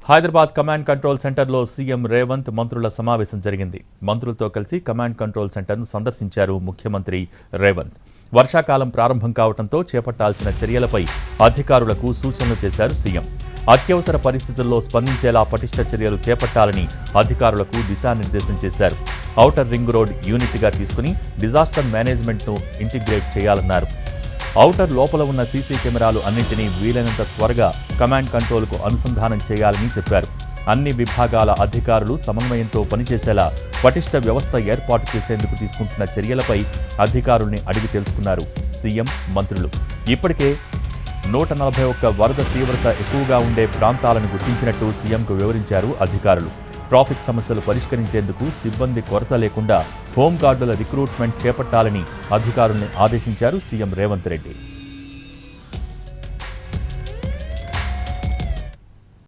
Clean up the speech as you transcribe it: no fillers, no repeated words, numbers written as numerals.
Hyderabad command control సెంటర్లో CM Revanth మంత్రుల సమావేశం జరిగింది. మంత్రులతో కలిసి కమాండ్ కంట్రోల్ సెంటర్ను సందర్శించారు ముఖ్యమంత్రి రేవంత్. వర్షాకాలం ప్రారంభం కావడంతో చేపట్టాల్సిన చర్యలపై అధికారులకు సూచనలు చేశారు సీఎం. అత్యవసర పరిస్థితుల్లో స్పందించేలా పటిష్ట చర్యలు చేపట్టాలని అధికారులకు దిశానిర్దేశం చేశారు. ఔటర్ రింగ్ రోడ్ యూనిట్గా తీసుకుని డిజాస్టర్ మేనేజ్మెంట్ను ఇంటిగ్రేట్ చేయాలన్నారు. ఔటర్ లోపల ఉన్న సీసీ కెమెరాలు అన్నింటినీ వీలైనంత త్వరగా కమాండ్ కంట్రోల్కు అనుసంధానం చేయాలని చెప్పారు. అన్ని విభాగాల అధికారులు సమన్వయంతో పనిచేసేలా పటిష్ట వ్యవస్థ ఏర్పాటు చేసేందుకు తీసుకుంటున్న చర్యలపై అధికారుల్ని అడిగి తెలుసుకున్నారు సీఎం, మంత్రులు. ఇప్పటికే 141 వరద తీవ్రత ఎక్కువగా ఉండే ప్రాంతాలను గుర్తించినట్టు సీఎంకు వివరించారు అధికారులు. ట్రాఫిక్ సమస్యలు పరిష్కరించేందుకు సిబ్బంది కొరత లేకుండా హోంగార్డుల రిక్రూట్మెంట్ చేపట్టాలని అధికారుల్ని ఆదేశించారు సీఎం రేవంత్ రెడ్డి.